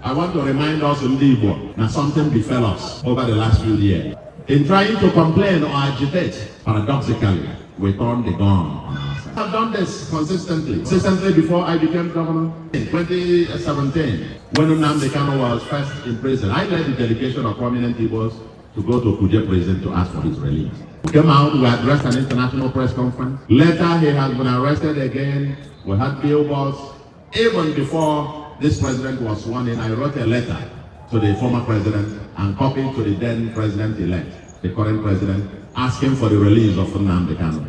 I want to remind us in Igbo that something befell us over the last few years. In trying to complain or agitate, paradoxically, we turned the gun on ourselves. I've done this consistently before I became governor. In 2017, when Nnamdi Kanu was first in prison, I led the delegation of prominent Igbos to go to Kuje prison to ask for his release. He came out, we addressed an international press conference. Later, he has been arrested again. We had billboards. Even before this president was sworn in, I wrote a letter to the former president and copied to the then president-elect, the current president, asking for the release of Nnamdi Kanu.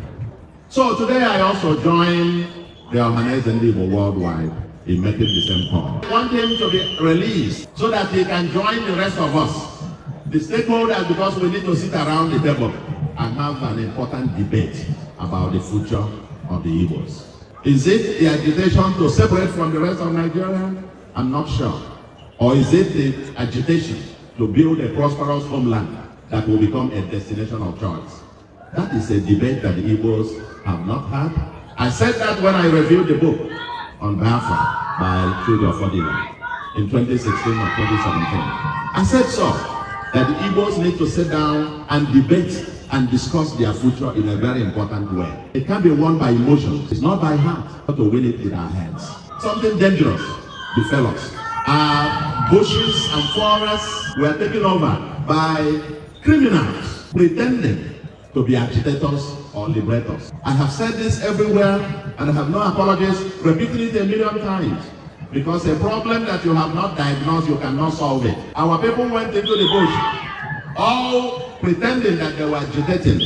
So today I also join the Ohanese and Igbo worldwide in making the same call. I want him to be released so that he can join the rest of us, the stakeholders, because we need to sit around the table and have an important debate about the future of the Igbos. Is it the agitation to separate from the rest of Nigeria? I'm not sure. Or is it the agitation to build a prosperous homeland that will become a destination of choice? That is a debate that the Igbos have not had. I said that when I reviewed the book on Biafra by Trudeau Fordinand in 2016 or 2017. I said so, that the Igbos need to sit down and debate and discuss their future in a very important way. It can be won by emotions, it's not by heart, but to win it with our hands. Something dangerous befell us. Our bushes and forests were taken over by criminals pretending to be agitators or liberators. I have said this everywhere and I have no apologies, repeating it a million times. Because a problem that you have not diagnosed, you cannot solve it. Our people went into the bush, all pretending that they were agitating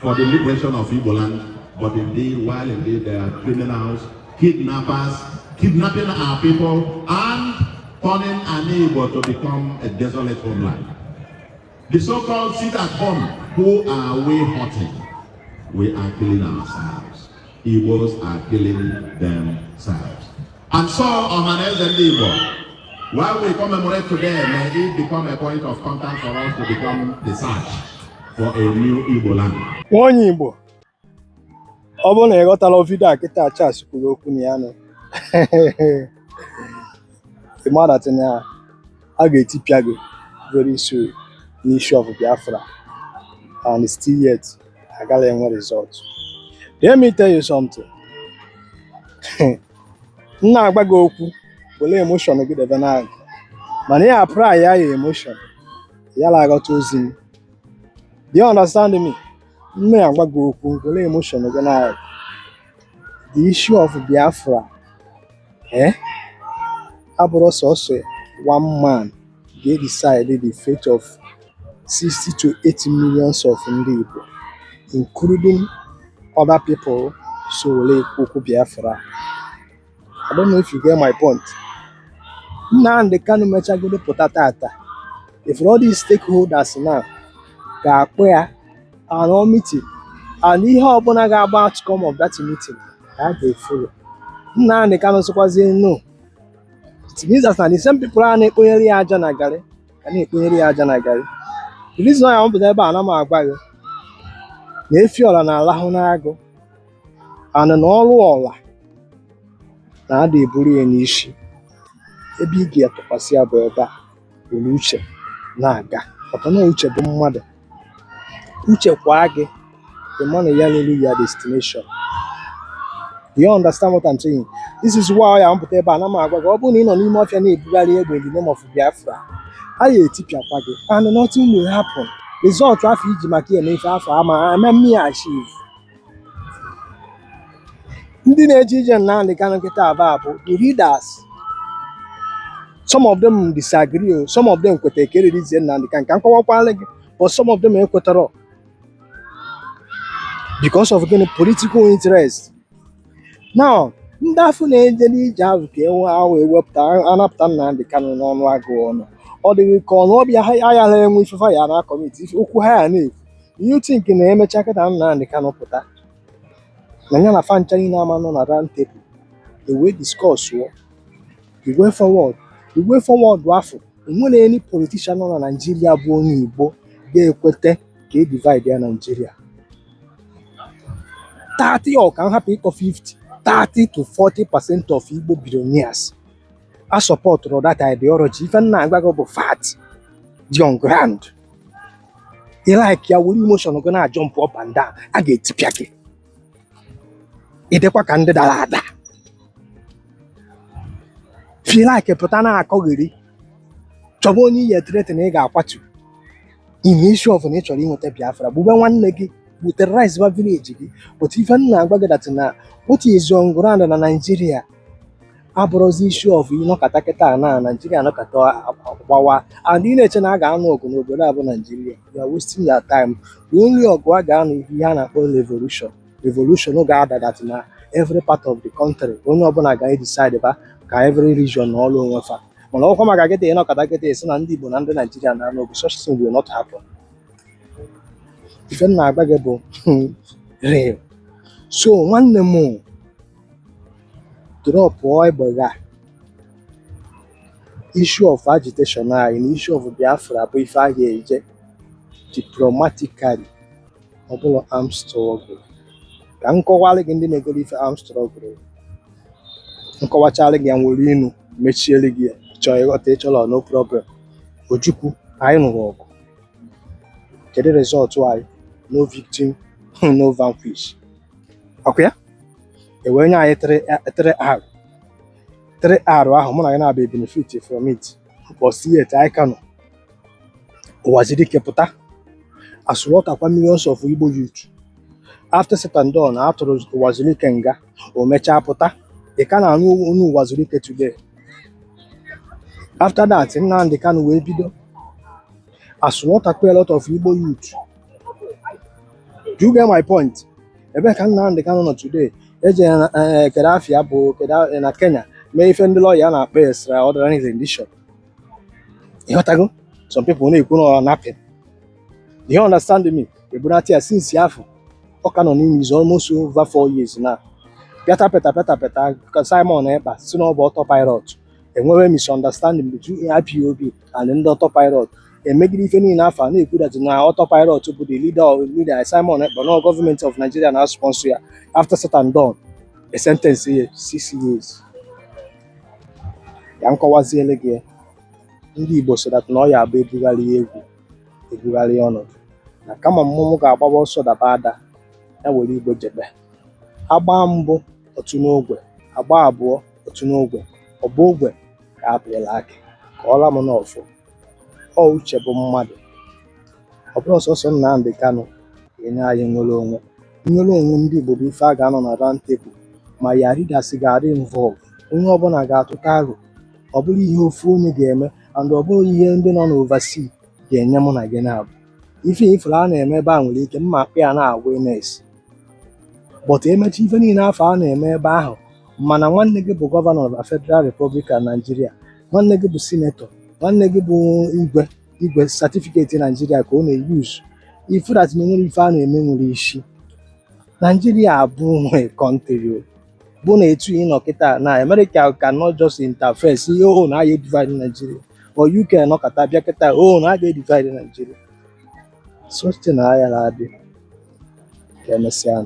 for the liberation of Igbo land, but indeed, while indeed they are criminals, kidnappers, kidnapping our people, and turning an Igbo to become a desolate homeland. The so-called sit at home, who are we hurting? We are killing ourselves. Igbos are killing themselves. And so, Ohanese and Igbo, while we commemorate today, may it become a point of contact for us to become the search for a new Igbo land. Onye Igbo, ọ bụrụ na ị ghọtala vidio a kịta Charles kwuru okwu na ya nọ. Ị mara that na a ga-etipịa gị very soon n'issue of Biafra and still yet agaghị enwe result. Let me tell you something. M na-agba gị okwu wele emotion gị debe n'agụ, mana ya apply ya emotion ya na-aghọta ozi m. Do you understand me? M na-agba gị okwu wele emotion gị n'agụ. The issue of Biafra abụrụ sọsọ one man ga-decide the fate of 60 to 80 millions of ndị Igbo, including other people, so wele okwu Biafra. I don't know if you get my point. Nnamdi Kanu mechagodo pụta tata. If all these stakeholders now ga-akpọ ya anọ meeting and ihe ọbụla ga-agba outcome of that meeting ka ga-efolo. Nnamdi Kanu sịkwazie no. It means that the same people a na-ekponyere ya aja na garị ka na-ekponyere ya aja na garị. The reason why I want to ebe a na m agwa gị na efi ọla na-alahụ n'agụ and na ọrụ ọla na-ada eburu ya n'isi. Ebe ị ga-atụkwasị ya bụ ebe a were uche na-aga. Ọtọ na uche bụ mmadụ. Uche kwa gị, the man ya lelu ya destination. Do you understand what I'm saying? This is why I pụta ebe a na m agwa gị, ọ bụrụ na ị nọ n'ime ọfịa na-ebugharị egbe in the name of Biafra, a ga-etipịakwa gị and nothing will happen. Result afọ iji maka ya na-efe afọ ama me achieve. Ndị na-eje ije Nnamdi Kanu nkịta aba bụ the leaders. Some of them disagree, some of them kweta ka eririzie Nnamdi Kanu ka nkọwakwala gị, but some of them ekwetara because of gịnị political interest. Now, ndị afọ na-eje n'ije ahụ ka ahụ ewepụta anapụta Nnamdi Kanu n'ọnụ agụ ọnụ. Ọ dịghị ka ọnụ ọbịa ha ya enwe ifefa ya na kọmiti okwu ha ya na-ekwu. You think na emecha kịta Nnamdi Kanu pụta na ya na fancha niile ama nọ na round table, the way discuss the way forward bụ afọ enwere any politician nọ na Nigeria bụ onye Igbo ga-ekwete ka e divide ya Nigeria 30 or ka hapụ ịkọ 50, 30 to 40% of Igbo billionaires I support that ideology. Even now, I go fat, the on ground. You like your emotion gonna jump up and down. I get tipiaki. Idekwa kande dalada. Feel like a putana akogiri. Choboni ye threaten ega akwatu. In issue of nature, in what Biafra, but when one leg with the rice of village, but even now, that now, what is on ground in Nigeria? Abro's issue of Kataketa na Nigeria no katoa and in a Chanaga no Nigeria. You are wasting your time. The only Ogwagan Yana revolution. Revolution no gather that now every part of the country. Only Obonaga decide about every region all over. When all come get the Kataketa is an Igbo and Nigeria no such thing will not happen. If you're not bagable, real. So one more drop boy burger. Issue of agitation now in issue of Biafra, but if I get diplomatically, double arm struggle. Can call again the negative arm struggle. Uncle Charlie and Wolino, Michelle Ligia, Joy or Techel, no problem. Ojuku, I know walk. Get the result why no victim, no vanquish. Okay? When I 3 hours. 3 hours, I'm not be benefit from it. But see it, I can. Was it keputa? As what upon millions of Igbo youth. After set and done, after was Kenga or Mechaputa, they can know was today. After that, now they can wait video. As what a lot of Igbo youth. Do you get my point? Ebe can now they can today. Kedafia bo in Kenya. May offend the lawyer and pay or anything this shop. You know what I go? Some people know napping. Do you understand me? The Bunatia since Yafu. Okanon is almost over 4 years now. Peta, because Simon Eba, Sino about autopilot. And when we misunderstanding between IPOB and then the autopilot, and make it even enough and they put that now autopilot to put the leader Simon Eba, no government of Nigeria now sponsor after set and done. A sentence here, 6 years. Yankowazi elege ndị Igbo so that na ọ ya abụ ebugharị egwu ebugharị ọnọdụ na kama mmụmụ ga-agbaba ọsọ daba ada ya were Igbo jebe agba mbụ otu n'ogwe agba abụọ otu n'ogwe ọba ogwe ka apịala akị ka ọla m n'ọfụ ọ uche bụ mmadụ ọ bụrụ ọsọsọ Nnamdi Kanu enye anyị nwere onwe ndị Igbo bụ ife a ga-anọ na round table ma ya ridasị ga-adị involve onye ọbụla ga-atụta aro ọ bụrụ ihe ofu onye ga-eme and ọ bụrụ ihe ndị nọ n'overseas ga-enye mụ na gị na-abụ ife ifere a na-eme ebe a nwere ike mma akpa ya na awareness but emechi ife niile afọ a na-eme ebe ahụ mana nwanne gị bụ gọvanọ na Federal Republic of Nigeria nwanne gị bụ sinetọ nwanne gị bụ igwe certificate Nigeria ka ọ na-use ife that na nwere ife a na-eme nwere isi Nigeria bụ nwe country bụ na etu ị nọ kịta na America cannot just interfere see oh na ya divide Nigeria or UK nọkọta bịa kịta oh na ga divide Nigeria such thing na ya na-adị ka emesịa